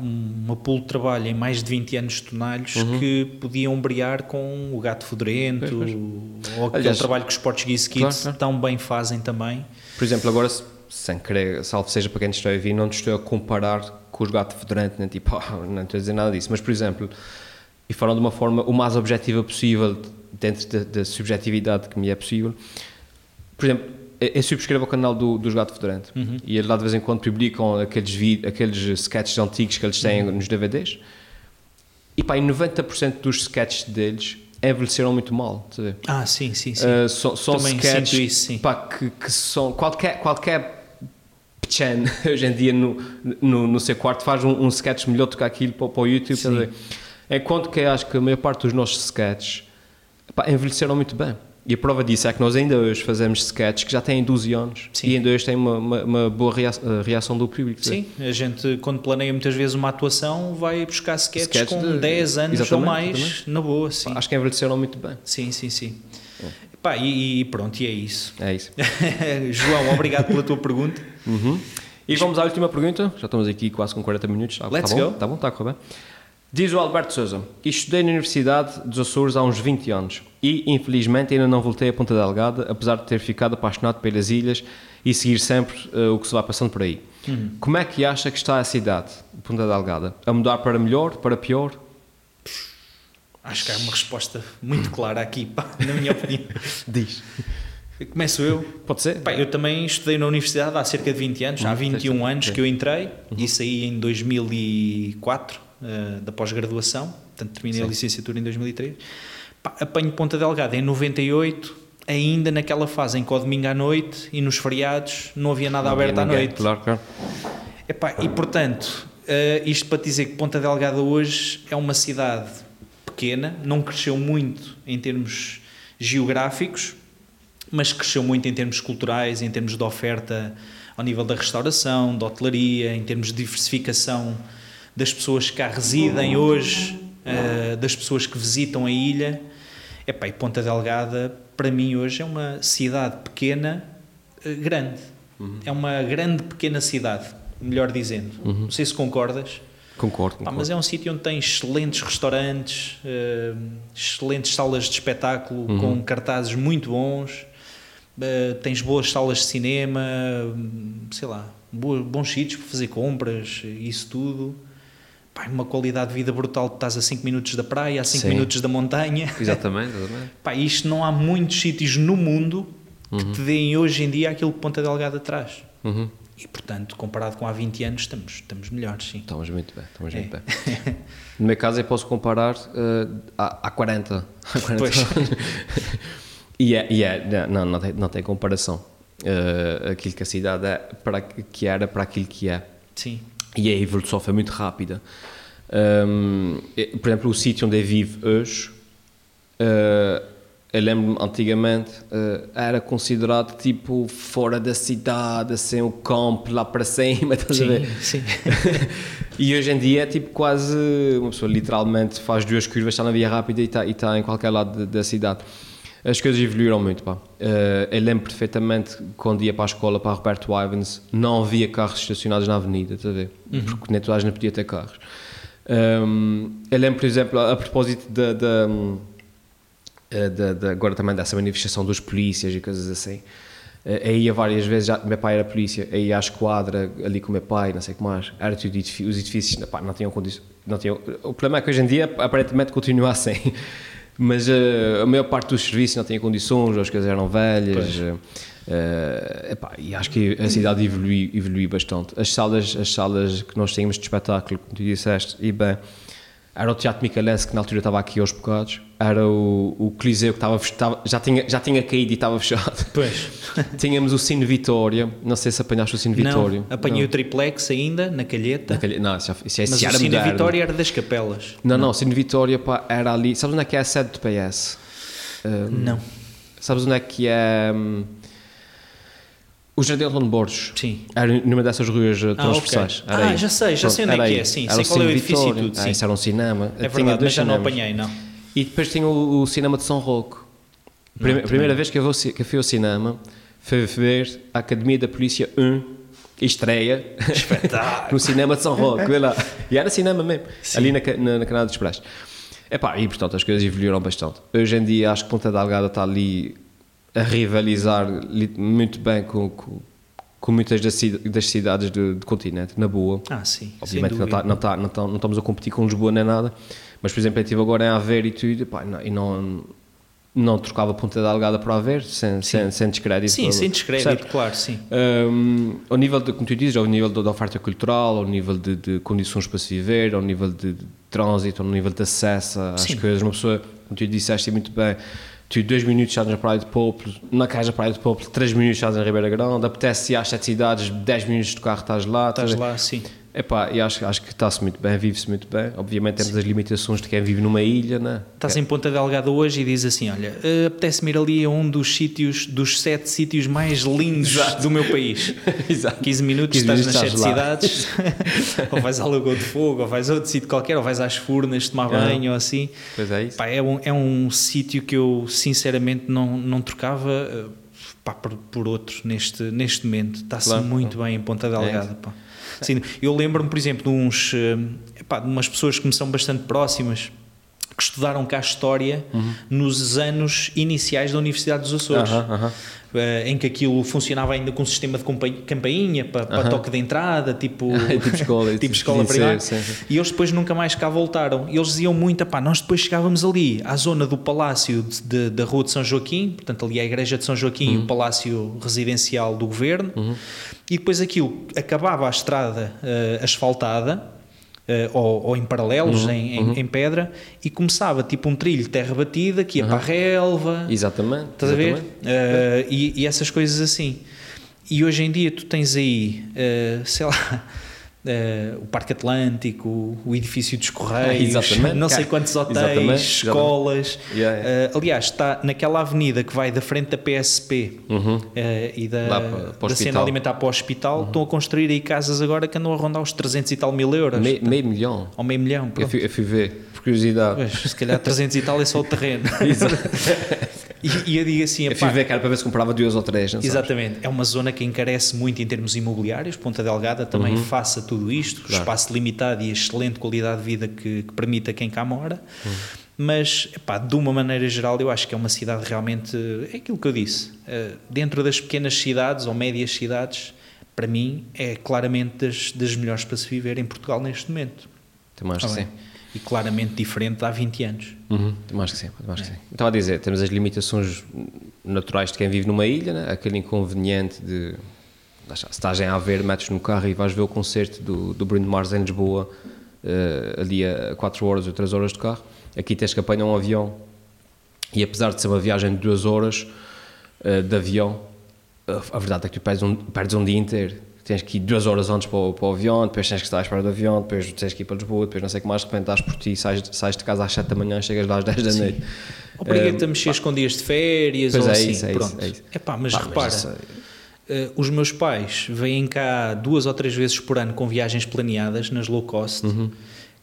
uma pool de trabalho em mais de 20 anos de Tonalhos que podiam ombrear com o Gato Fedorento, ou aquele trabalho que os Portuguese Kids tão bem fazem também. Por exemplo, agora, sem querer, salvo seja para quem está a ouvir, não te estou a comparar com os Gato Fedorento, nem tipo, não estou a dizer nada disso, mas, por exemplo, e falando de uma forma o mais objetiva possível, dentro da subjetividade que me é possível, por exemplo, eu subscrevo o canal dos Gato Fedorento e eles lá de vez em quando publicam aqueles sketches antigos que eles têm nos DVDs e pá, em 90% dos sketches deles envelheceram muito mal, sabe? Sim. São sketches isso, pá, que são qualquer pechen hoje em dia no seu quarto faz um sketch melhor do que aquilo para o YouTube, sabe? Enquanto que acho que a maior parte dos nossos sketches envelheceram muito bem. E a prova disso é que nós ainda hoje fazemos sketches que já têm 12 anos e ainda hoje têm uma boa reação do público. Sim, a gente quando planeia muitas vezes uma atuação vai buscar sketches com 10 anos ou mais, na boa. Sim. Acho que envelheceram muito bem. Sim. E pronto, e é isso. É isso. João, obrigado pela tua pergunta. E vamos à última pergunta. Já estamos aqui quase com 40 minutos. Let's go. Está bom, está a correr bem. Diz o Alberto Sousa: estudei na Universidade dos Açores há uns 20 anos e, infelizmente, ainda não voltei a Ponta Delgada, apesar de ter ficado apaixonado pelas ilhas e seguir sempre o que se vai passando por aí. Como é que acha que está a cidade, Ponta Delgada? A mudar para melhor, para pior? Acho que há uma resposta muito clara aqui, na minha opinião. Diz. Começo eu. Pode ser? Eu também estudei na universidade há cerca de 20 anos, há 21 anos que eu entrei e saí em 2004. Da pós-graduação, portanto terminei a licenciatura em 2003. Apanho Ponta Delgada em 98, ainda naquela fase em que ao domingo à noite e nos feriados não havia nada aberto à noite. Claro. E portanto, isto para dizer que Ponta Delgada hoje é uma cidade pequena, não cresceu muito em termos geográficos, mas cresceu muito em termos culturais, em termos de oferta ao nível da restauração, da hotelaria, em termos de diversificação das pessoas que cá residem hoje, das pessoas que visitam a ilha. E Ponta Delgada, para mim hoje, é uma cidade pequena, grande. É uma grande, pequena cidade, melhor dizendo. Não sei se concordas. Concordo. Mas é um sítio onde tem excelentes restaurantes, excelentes salas de espetáculo com cartazes muito bons, tens boas salas de cinema, sei lá, bons sítios para fazer compras, isso tudo. Uma qualidade de vida brutal, estás a 5 minutos da praia, a 5 minutos da montanha. Exatamente. Isto não há muitos sítios no mundo que te deem hoje em dia aquilo que Ponta Delgada traz. E, portanto, comparado com há 20 anos, estamos melhores, sim. Estamos muito bem. No meu caso, eu posso comparar há 40. Pois. Não tem comparação. Aquilo que a cidade é para aquilo que é. Sim. E a evolução foi muito rápida. Por exemplo, o sítio onde eu vivo hoje, eu lembro-me antigamente, era considerado tipo fora da cidade, assim, o campo lá para cima, estás a ver? Sim. E hoje em dia é tipo quase, uma pessoa literalmente faz 2 curvas, está na via rápida e está em qualquer lado da cidade. As coisas evoluíram muito, pá. Eu lembro perfeitamente quando ia para a escola, para Roberto Ivans, não havia carros estacionados na avenida, estás a ver? Porque nem toda a gente podia ter carros. Eu lembro, por exemplo, a propósito agora também dessa manifestação dos polícias e coisas assim. Eu ia várias vezes, meu pai era polícia, eu ia à esquadra ali com o meu pai, não sei o que mais. Era tudo os edifícios, não tinham condições. O problema é que hoje em dia aparentemente continua assim. Mas a maior parte dos serviços não tinha condições, as coisas eram velhas, e acho que a cidade evoluiu bastante. As salas que nós tínhamos de espetáculo, como tu disseste, e bem, era o Teatro Micalense, que na altura estava aqui aos bocados, era o Coliseu que já tinha caído e estava fechado. Pois. Tínhamos o Cine Vitória, não sei se apanhaste o Cine Vitória. Não, apanhei o Triplex ainda, na Calheta. Não, isso mas o Cine Vitória era das Capelas. Não, o Cine Vitória era ali, sabes onde é que é a sede do PS? Não. Sabes onde é que é? O Jardim Antônio Borges. Sim. Era numa dessas ruas transversais. Okay. Já sei onde é que é, sim. Sei qual é o edifício e tudo. Sim. Isso era um cinema. É verdade, mas já não apanhei, não. E depois tinha o cinema de São Roque. A primeira vez que eu fui ao cinema foi ver a Academia da Polícia 1, estreia, no cinema de São Roque. Vê lá. E era cinema mesmo, sim. Ali na Canal de Expresso. E portanto as coisas evoluíram bastante. Hoje em dia acho que Ponta Delgada está ali a rivalizar muito bem com muitas das cidades do continente, na boa. Sim. Obviamente não estamos a competir com Lisboa nem nada, mas por exemplo eu estive agora em Aveiro e tudo, e não trocava Ponta Delgada para Aveiro sem descrédito. Sim, sem descrédito, claro, sim. Ao nível de, como tu dizes, ao nível da oferta cultural, ao nível de condições para se viver, ao nível de trânsito, ao nível de acesso às coisas, uma pessoa, como tu disseste muito bem, tu 2 minutos estás na Praia de Poplo, na casa da Praia de Poplo, 3 minutos estás em Ribeira Grande, apetece ir às 7 cidades, 10 minutos de carro estás lá. Estás lá, sim. E acho que está-se muito bem, vive-se muito bem. Obviamente temos as limitações de quem vive numa ilha, né? Estás em Ponta Delgada hoje e diz assim, olha, apetece-me ir ali a um dos 7 sítios mais lindos do meu país. Exato. 15 minutos estás nas 7 cidades, ou vais à Lagoa de Fogo, ou vais a outro sítio qualquer, ou vais às Furnas tomar banho, ou assim. Pois é isso. É um sítio que eu sinceramente não trocava por outro neste momento. Está-se muito bem em Ponta Delgada, Sim, eu lembro-me, por exemplo, de umas pessoas que me são bastante próximas que estudaram cá a história nos anos iniciais da Universidade dos Açores, em que aquilo funcionava ainda com um sistema de campainha para toque de entrada, tipo escola primária. E eles depois nunca mais cá voltaram. E eles diziam muito, nós depois chegávamos ali à zona do Palácio da Rua de São Joaquim, portanto ali a Igreja de São Joaquim e o Palácio Residencial do Governo, e depois aquilo acabava a estrada asfaltada, ou em paralelos, em pedra, e começava tipo um trilho de terra batida que ia para a relva. Exatamente. Estás a ver? E essas coisas assim. E hoje em dia tu tens aí, sei lá, o Parque Atlântico, o edifício dos Correios, não sei quantos hotéis, escolas. Aliás, está naquela avenida que vai da frente da PSP e da cena alimentar para o hospital. Estão a construir aí casas agora que andam a rondar os 300 e tal mil euros. Meio milhão. Ou meio milhão. Eu fui ver, por curiosidade. Pois, se calhar 300 e tal é só o terreno. Exato. E eu digo assim... Eu fui ver que era para ver se comprava 2 ou 3. Exatamente. É uma zona que encarece muito em termos imobiliários. Ponta Delgada também faça tudo isto. Claro. Espaço limitado e excelente qualidade de vida que permite a quem cá mora. Mas, de uma maneira geral, eu acho que é uma cidade realmente... É aquilo que eu disse. Dentro das pequenas cidades ou médias cidades, para mim, é claramente das melhores para se viver em Portugal neste momento. Também acho que sim. E claramente diferente de há 20 anos. Também acho que sim. Estava a dizer, temos as limitações naturais de quem vive numa ilha, né? Aquele inconveniente de... Se estás em Aveiro, metes no carro e vais ver o concerto do Bruno Mars em Lisboa, ali a 4 horas ou 3 horas de carro. Aqui tens que apanhar um avião e apesar de ser uma viagem de 2 horas de avião, a verdade é que tu perdes um dia inteiro. Tens que ir 2 horas antes para o avião, depois tens que estar à espera do avião, depois tens que ir para Lisboa, depois não sei o que mais, de repente estás por ti, sais de casa às 7 da manhã, chegas lá às 10 da noite. Obriga-te a mexer com dias de férias ou assim. Pronto. Isso. Mas repara, os meus pais vêm cá 2 ou 3 vezes por ano com viagens planeadas nas low cost,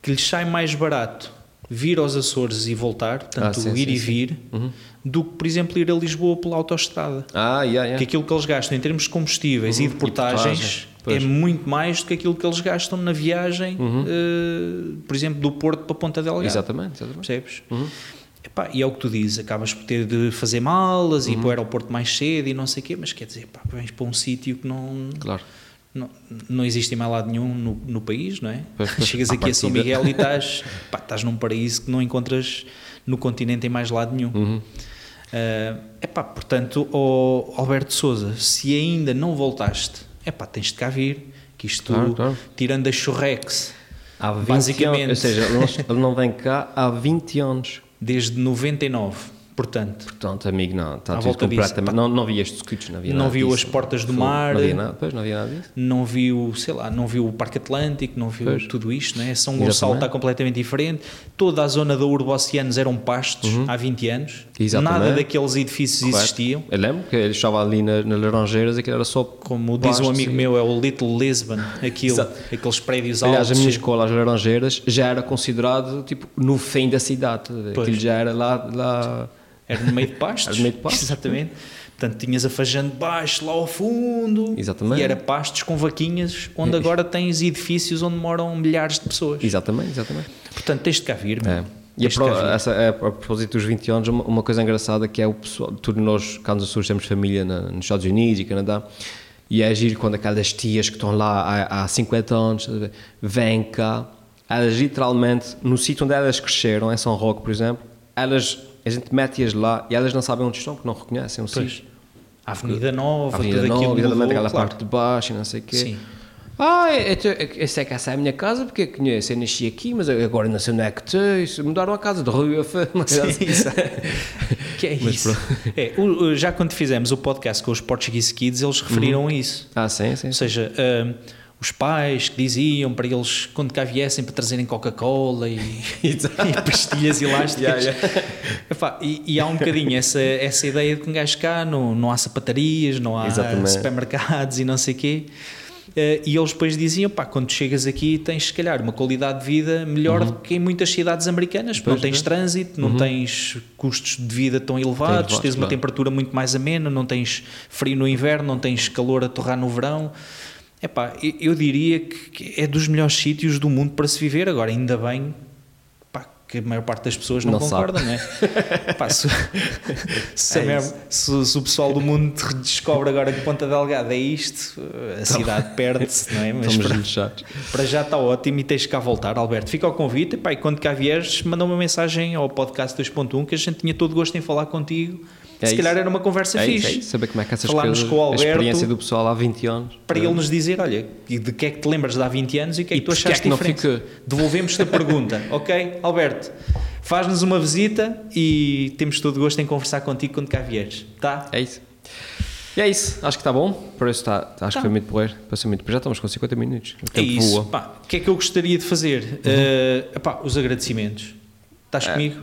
que lhes sai mais barato vir aos Açores e voltar, portanto ir e vir, do que, por exemplo, ir a Lisboa pela autoestrada. Que aquilo que eles gastam em termos de combustíveis e de portagens é muito mais do que aquilo que eles gastam na viagem, por exemplo, do Porto para Ponta Delgada. Exatamente. Percebes? E é o que tu dizes, acabas por ter de fazer malas e ir para o aeroporto mais cedo e não sei o quê, mas quer dizer, vens para um sítio que não... Claro. Não existe mais lado nenhum no país, não é? Chegas aqui a São Miguel e estás num paraíso que não encontras no continente em mais lado nenhum. Portanto, Alberto Sousa, se ainda não voltaste, tens de cá vir, que isto, claro. Tirando a Churrex, há 20 basicamente... Anos, ou seja, ele não vem cá há 20 anos. Desde 99. Portanto, amigo, não, está à tudo volta disso, completamente... Não vi estes discutidos, não vi nada não viu disso. as portas do mar, Não vi nada, pois, não vi nada disso. não viu, sei lá, não viu o Parque Atlântico, não viu tudo isto, né? São Gonçalo está completamente diferente. Toda a zona da Urba Oceanos eram pastos há 20 anos. Exatamente. Nada daqueles edifícios existiam. Eu lembro que ele estava ali nas Laranjeiras, aquilo era só... Como diz um amigo meu, é o Little Lisbon, aqueles prédios altos. Aliás, a minha escola, as Laranjeiras, já era considerado, tipo, no fim da cidade. Aquilo já era lá... Era no meio de pastos. Era no meio de pastos. Exatamente. Portanto, tinhas a Fajã de baixo, lá ao fundo. Exatamente. E era pastos com vaquinhas, onde agora tens edifícios onde moram milhares de pessoas. Exatamente. Portanto, tens de cá vir, meu. E a propósito dos 20 anos, uma coisa engraçada que é o pessoal, todos nós, cá no Sul, temos família nos Estados Unidos e Canadá, e é giro quando aquelas tias que estão lá há 50 anos, vêm cá, elas literalmente, no sítio onde elas cresceram, em São Roque, por exemplo, a gente mete-as lá e elas não sabem onde estão, porque não reconhecem o sítio. A Avenida Nova, tudo aquilo mudou, aquela parte de baixo e não sei o quê. Sim. Eu sei que essa é a minha casa porque eu conheço, eu nasci aqui, mas agora não sei onde é que estou, mudaram a casa de rua. Que é isso? Já quando fizemos o podcast com os Portuguese Kids, eles referiram a isso. Sim. Ou seja, os pais que diziam para eles, quando cá viessem, para trazerem Coca-Cola e pastilhas elásticas. E há um bocadinho essa ideia de que um gajo cá não há sapatarias, não há supermercados e não sei o quê. E eles depois diziam, quando chegas aqui tens se calhar uma qualidade de vida melhor do que em muitas cidades americanas, porque não tens trânsito, não tens custos de vida tão elevados, tens uma temperatura muito mais amena, não tens frio no inverno, não tens calor a torrar no verão. Eu diria que é dos melhores sítios do mundo para se viver. Agora, ainda bem que a maior parte das pessoas não concorda, não é? Se o pessoal do mundo descobre agora que Ponta Delgada é isto, a cidade perde-se, não é? Mas para já está ótimo e tens de cá voltar, Alberto. Fica ao convite e quando cá vieres, manda uma mensagem ao podcast 2.1 que a gente tinha todo o gosto em falar contigo. Se calhar era uma conversa fixe. Saber como é que essas falarmos coisas, com o Alberto, a experiência do pessoal há 20 anos. Para ele nos dizer, olha, de que é que te lembras de há 20 anos e o que é que tu achaste diferente. Devolvemos-te a pergunta. Ok, Alberto, faz-nos uma visita e temos todo o gosto em conversar contigo quando cá vieres. Tá? É isso. E é isso, acho que está bom. Por isso acho que foi muito porreiro. Passou muito. Já estamos com 50 minutos. O tempo voa. O que é que eu gostaria de fazer? Os agradecimentos. Estás comigo?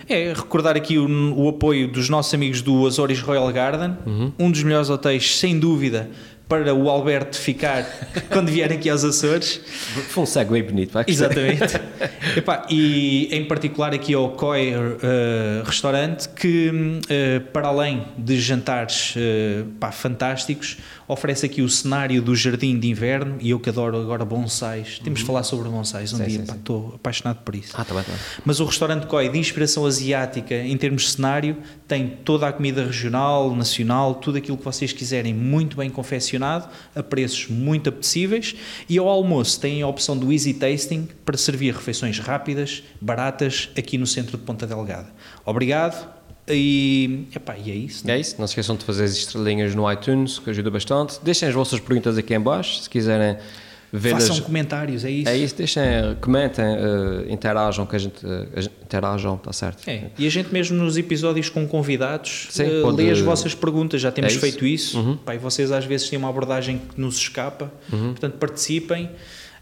É recordar aqui o apoio dos nossos amigos do Azores Royal Garden, um dos melhores hotéis, sem dúvida, para o Alberto ficar quando vier aqui aos Açores. Foi um segue bonito, vai. Exatamente. E em particular aqui ao Koi restaurante, que para além de jantares fantásticos, oferece aqui o cenário do jardim de inverno, e eu que adoro agora bonsais. Temos de falar sobre bonsais um dia, estou apaixonado por isso. Tá bem. Mas o restaurante Koi, de inspiração asiática em termos de cenário, tem toda a comida regional, nacional, tudo aquilo que vocês quiserem, muito bem confeccionado, a preços muito apetecíveis, e ao almoço tem a opção do Easy Tasting para servir refeições rápidas, baratas, aqui no centro de Ponta Delgada. Obrigado. E é isso. Não é isso. Não se esqueçam de fazer as estrelinhas no iTunes, que ajuda bastante. Deixem as vossas perguntas aqui em baixo, se quiserem ver. Façam comentários, é isso. É isso, comentem, interajam, que a gente interajam, está certo. E a gente mesmo nos episódios com convidados lê as vossas perguntas, já temos feito isso. E vocês às vezes têm uma abordagem que nos escapa, portanto participem.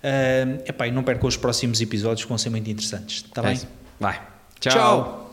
E não percam os próximos episódios que vão ser muito interessantes. Está bem? Vai. Tchau.